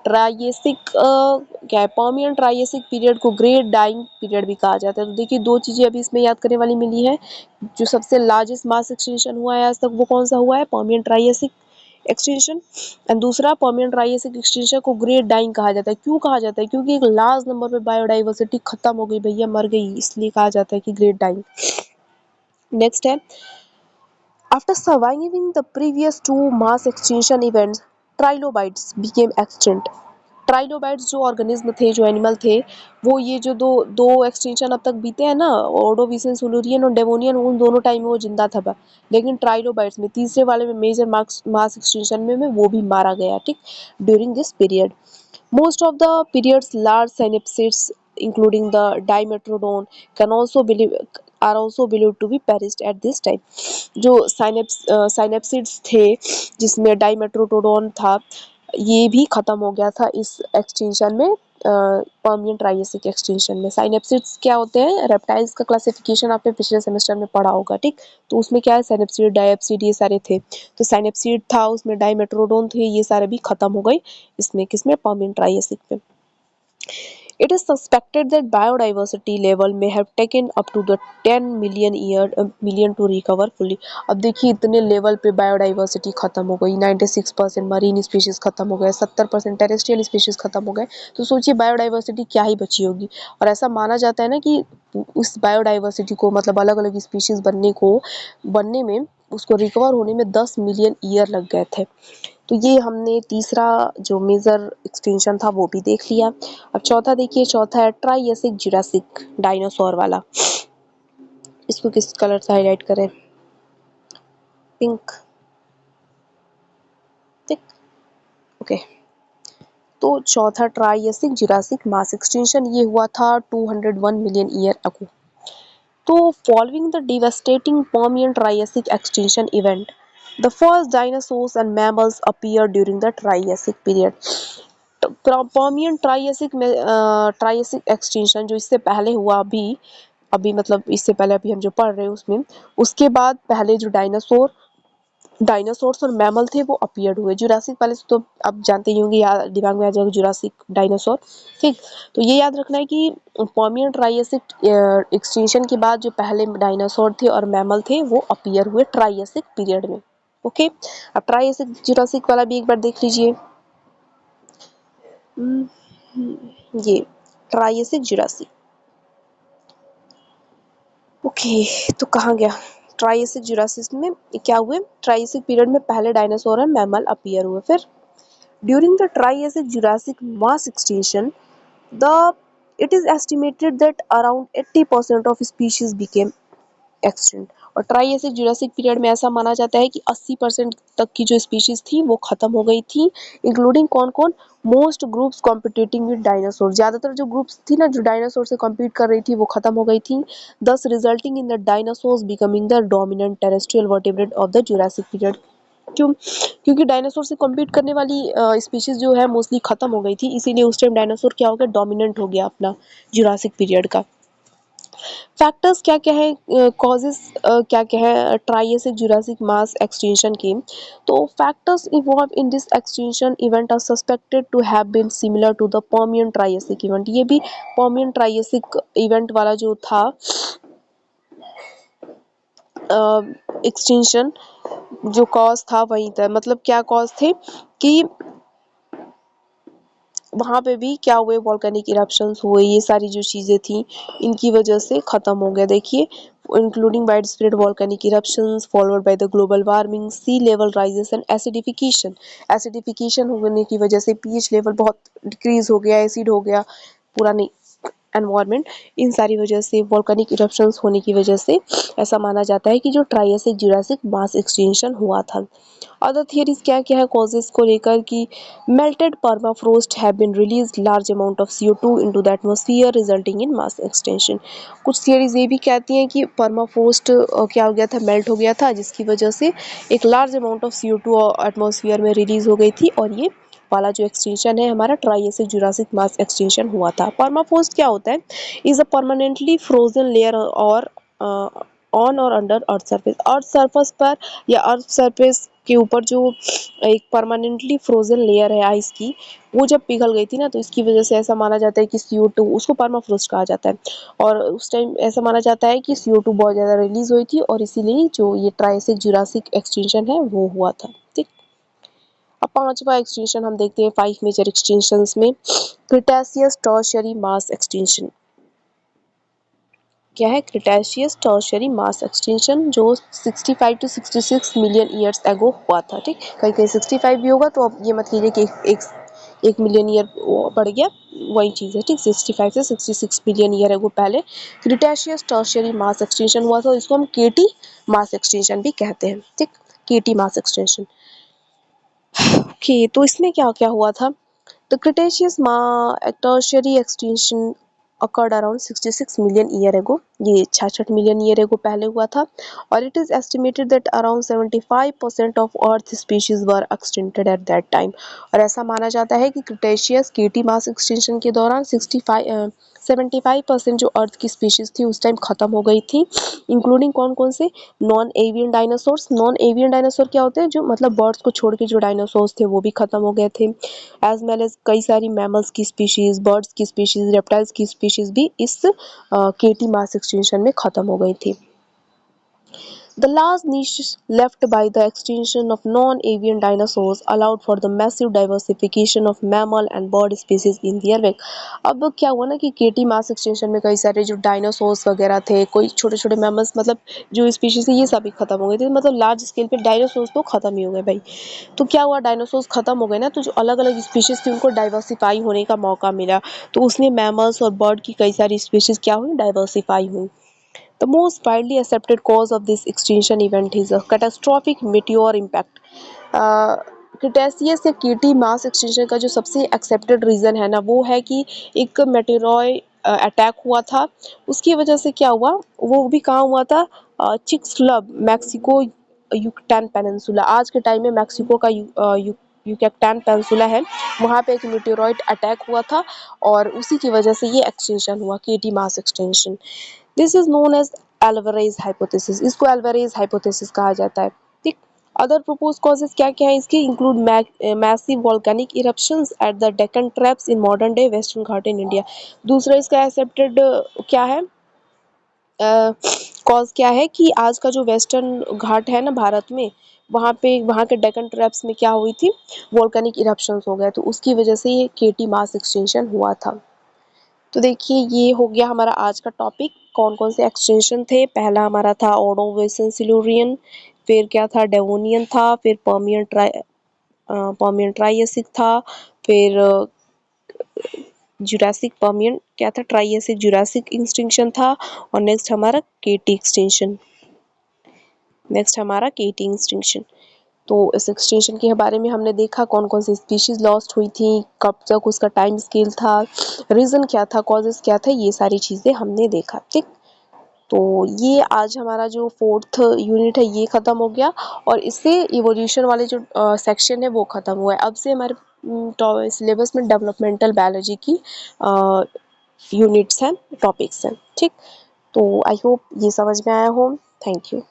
ट्रायसिक क्या है, पर्मियन ट्रायसिक पीरियड को ग्रेट डाइंग पीरियड भी कहा जाता है। तो देखिए दो चीजें अभी इसमें याद करने वाली मिली है। जो सबसे लार्जेस्ट मास एक्सटिंक्शन हुआ है आज तक वो कौन सा हुआ है, पर्मियन ट्रायसिक एक्सटिंक्शन। एंड दूसरा, पर्मियन ट्रायसिक एक्सटिंक्शन को ग्रेट डाइंग कहा जाता है। क्यों कहा जाता है, क्योंकि एक लार्ज नंबर पे बायोडाइवर्सिटी खत्म हो गई भैया, मर गई, इसलिए कहा जाता है कि ग्रेट डाइंग। नेक्स्ट है, after surviving the previous two mass extinction events, trilobites became extinct। Trilobites जो ऑर्गेनिज्म थे, जो एनिमल थे, वो ये जो दो दो एक्सटिंक्शन अब तक बीते हैं ना, ओर्डोविसियन, सिल्यूरियन और डेवोनियन, उन दोनों टाइम में वो जिंदा था। लेकिन ट्राइलोबाइट्स में, तीसरे वाले में, मेजर मास एक्सटिंक्शन में वो भी मारा गया। ठीक, during this period most of the period's large synapsids, including the dimetrodon, can also believe are also believed to be perished at this time। जो साइनेप्सिड्स थे जिसमें डाइमेट्रोडोन था, ये भी खत्म हो गया था इस एक्सटिंक्शन में, पर्मियन ट्रायसिक एक्सटिंक्शन में। साइनेप्सिड्स क्या होते हैं, रेप्टाइल्स का क्लासिफिकेशन आपने पिछले सेमेस्टर में पढ़ा होगा। ठीक, तो उसमें क्या है, साइनेप्सिड, डायप्सिड, ये सारे थे। तो साइनेप्सिड था, उसमें डाइमेट्रोडोन थे, ये सारे भी खत्म हो गए इसमें, किसमें, पर्मियन ट्रायसिक में। It is suspected that biodiversity level may have taken up to the 10 million to recover fully। अब देखिए इतने लेवल पे बायोडाइवर्सिटी खत्म हो गई, 96% मरीन स्पीशीज खत्म हो गए, 70% टेरेस्ट्रियल स्पीशीज खत्म हो गए। तो सोचिए बायोडाइवर्सिटी क्या ही बची होगी। और ऐसा माना जाता है ना कि उस बायोडाइवर्सिटी को, मतलब अलग अलग स्पीशीज बनने में, उसको रिकवर होने में 10 मिलियन ईयर लग गए थे। तो ये हमने तीसरा जो मेजर एक्सटेंशन था वो भी देख लिया। अब चौथा देखिए, चौथा है ट्राइएसिक जुरासिक, डायनासोर वाला। इसको किस कलर से हाईलाइट करें, पिंक। ठीक, ओके। तो चौथा ट्राइएसिक जुरासिक मास एक्सटेंशन, ये हुआ था 201 मिलियन ईयर अगो। तो following the devastating Permian Triassic extinction event, the first dinosaurs and mammals appeared during the Triassic period। Permian Triassic में ट्राइएसिक एक्सटिंक्शन जो इससे पहले हुआ, अभी अभी मतलब इससे पहले अभी हम जो पढ़ रहे हैं उसमें, उसके बाद पहले जो डायनासोर्स और मैमल थे वो अपीयर्ड हुए। जुरासिक पहले से तो अब जानते ही होंगे, याद दिमाग में आ जाएगा जुरासिक, डायनासोर। ठीक, तो ये याद रखना है कि पर्मियन ट्राइएसिक एक्सटिंक्शन के बाद जो पहले डायनासोर थे और मैमल थे वो अपीयर हुए ट्राइएसिक पीरियड में। ओके, अब ट्राइएसिक जुरासिक वाला भी एक बार देख लीजिए। ये ट्राइएसिक जुरासिक, ओके। तो कहाँ गया, ट्राइएसिक जुरासिक में क्या हुए, ट्राइएसिक पीरियड में पहले डायनासोर और मैमल अपीयर हुए। फिर during the Triassic Jurassic mass extinction, the it is estimated that around 80% of species became extinct. और ट्राइएसिक जुरासिक पीरियड में ऐसा माना जाता है कि 80% तक की जो स्पीशीज थी वो खत्म हो गई थी, इंक्लूडिंग कौन कौन, most groups competing with dinosaur. ज्यादातर जो ग्रुप्स थी ना जो डायनासोर से कॉम्पीट कर रही थी वो खत्म हो गई थी, दस resulting in the dinosaurs becoming the dominant terrestrial vertebrate of the Jurassic period. क्यों, क्योंकि डायनासोर से कॉम्पीट करने वाली स्पीशीज जो है मोस्टली खत्म हो गई थी, इसीलिए उस टाइम डायनासोर क्या हो गया, डोमिनेंट हो गया अपना जुरासिक पीरियड का। फैक्टर्स क्या क्या है, कॉजेस क्या क्या है ट्राइएसिक जुरासिक मास एक्सटिंक्शन के। तो factors involve in this extinction event are suspected to have been similar to the Permian Triassic event. ये भी पर्मियन ट्राइएसिक इवेंट वाला जो था एक्सटिंक्शन, जो कॉज था वही था। मतलब क्या कॉज थे कि वहाँ पे भी क्या हुए, वॉल्केनिक इरप्शंस हुए, ये सारी जो चीज़ें थी इनकी वजह से ख़त्म हो गया। देखिए, including wide spread volcanic eruptions followed by the global warming, sea level rises and acidification. Acidification होने की वजह से पीएच लेवल बहुत डिक्रीज हो गया, एसिड हो गया, पूरा नहीं एनवायरनमेंट, इन सारी वजह से वोल्केनिक इरप्शंस होने की वजह से ऐसा माना जाता है कि जो ट्रायसिक जुरासिक मास एक्सटिंक्शन हुआ था। अदर थियरीज क्या क्या है कॉजेस को लेकर कि melted permafrost have been release large amount of CO2 into the atmosphere resulting in mass extension. कुछ थियरीज ये भी कहती हैं कि परमाफ्रोस्ट क्या हो गया था, मेल्ट हो गया था, जिसकी वजह से एक large amount of CO2 atmosphere में रिलीज हो गई थी और ये वाला जो एक्सटेंशन है हमारा ट्रायसिक जुरासिक मास एक्सटेंशन हुआ था। परमाफ्रोस्ट क्या होता है, is a permanently frozen layer और ऑन और अंडर अर्थ सरफेस पर या अर्थ सरफेस के ऊपर जो एक परमानेंटली फ्रोजन लेयर है आइस की, वो जब पिघल गई थी ना, तो इसकी वजह से ऐसा माना जाता है कि CO2, उसको परमाफ्रोस्ट कहा जाता है, और उस टाइम ऐसा माना जाता है कि CO2 बहुत ज़्यादा रिलीज हुई थी और इसीलिए जो ये ट्रायसिक जुरासिक एक्सटेंशन है वो हुआ था। ठीक, अब पांचवा एक्सटेंशन हम देखते हैं 5 मेजर एक्सटेंशंस में। क्रिटेशियस टर्शियरी मास एक्सटेंशन क्या है, क्रिटेशियस टर्शियरी मास एक्सटेंशन जो 65 टू 66 मिलियन ईयर्स एगो हुआ था। ठीक, कहीं कहीं 65 भी होगा, तो अब ये मत कीजिए कि एक मिलियन ईयर बढ़ गया, वही चीज़ है। ठीक, 65 से 66 मिलियन ईयर एगो पहले क्रिटेशियस टर्शियरी मास एक्सटेंशन हुआ था, इसको हम केटी मास एक्सटेंशन भी कहते हैं। ठीक, केटी मास एक्सटेंशन। ओके, तो इसमें क्या क्या हुआ था, The Cretaceous tertiary extinction occurred around 66 million year ago. ये 66 मिलियन ईयर एगो पहले हुआ था, और it is estimated that around 75% of Earth species were extincted at that time. और ऐसा माना जाता है कि क्रिटेशियस केटी मास एक्सटिंक्शन के दौरान 75% जो अर्थ की स्पीशीज थी उस टाइम खत्म हो गई थी, इंक्लूडिंग कौन कौन से, non avian dinosaurs. Non avian dinosaur क्या होते हैं, जो मतलब बर्ड्स को छोड़ के जो डायनासोर्स थे वो भी खत्म हो गए थे, एज वेल एज कई सारी मैमल्स की स्पीशीज, बर्ड्स की स्पीशीज, रेप्टाइल्स की स्पीशीज भी इस केटी मास एक्सटिंक्शन में खत्म हो गई थी। The last niche left by the extinction of non-avian dinosaurs allowed for the massive diversification of mammal and bird species in their wake. अब क्या हुआ ना कि केटी मास एक्सटेंशन में कई सारे जो डायनासोर्स वगैरह थे, कोई छोटे छोटे मैमल्स, मतलब जो स्पीशीज थी ये सभी खत्म हो गए थे, मतलब लार्ज स्केल पे डायनासोर्स तो खत्म ही हो गए भाई। तो क्या हुआ, डायनासोर्स खत्म हो गए ना, तो जो अलग अलग स्पीशीज थी उनको डाइवर्सिफाई होने का मौका मिला, तो उसमें मैमल्स और बर्ड की कई सारी स्पीशीज क्या हुई, डाइवर्सिफाई हुई। The most widely accepted cause of this extinction event is a catastrophic meteor impact. Cretaceous या कीटी मास एक्सटिंक्शन का जो सबसे एक्सेप्टेड रीज़न है ना, वो है कि एक मेटेरॉय अटैक हुआ था, उसकी वजह से क्या हुआ, वो भी कहाँ हुआ था, चिक्सलब, मैक्सिको युकटैन पेनिनसुला, आज के टाइम में मैक्सिको का युकैटन पेनिनसुला है, वहाँ पे एक मेटेरॉइड अटैक हुआ था और उसी की वजह से ये एक्सटिंक्शन हुआ, KT mass extinction. This is known as Alvarez hypothesis, इसको एल्वारेज हाइपोथेसिस कहा जाता है। ठीक, अदर प्रपोज कॉजेज क्या क्या है इसके, include massive volcanic eruptions at the Deccan traps in modern day western Ghat in India. दूसरा इसका एक्सेप्टेड क्या है, कॉज क्या है कि आज का जो वेस्टर्न घाट है ना भारत में, वहाँ पे वहाँ के डेक्कन ट्रैप्स में क्या हुई थी, वॉल्केनिक इरप्शंस हो गए, तो उसकी वजह से ये केटी मास एक्सटिंक्शन हुआ था। तो देखिए ये हो गया हमारा आज का टॉपिक, कौन कौन से एक्सटेंशन थे। पहला हमारा था ओडोविसन सिल्यूरियन, फिर क्या था, डेवोनियन था, फिर पर्मियन ट्राइएसिक था, फिर जुरासिक पर्मियन क्या था, ट्राइएसिक जुरासिक एक्सटिंक्शन था, और नेक्स्ट हमारा केटी एक्सटिंक्शन। तो इस एक्सटेंशन के बारे में हमने देखा कौन कौन सी स्पीशीज लॉस्ट हुई थी, कब तक उसका टाइम स्केल था, रीज़न क्या था, कॉजेस क्या थे, ये सारी चीज़ें हमने देखा। ठीक, तो ये आज हमारा जो 4th यूनिट है ये ख़त्म हो गया, और इससे इवोल्यूशन वाले जो सेक्शन है वो ख़त्म हुआ है। अब से हमारे सिलेबस में डेवलपमेंटल बायोलॉजी की यूनिट्स हैं, टॉपिक्स हैं। ठीक, तो आई होप ये समझ में आया हो। Thank you.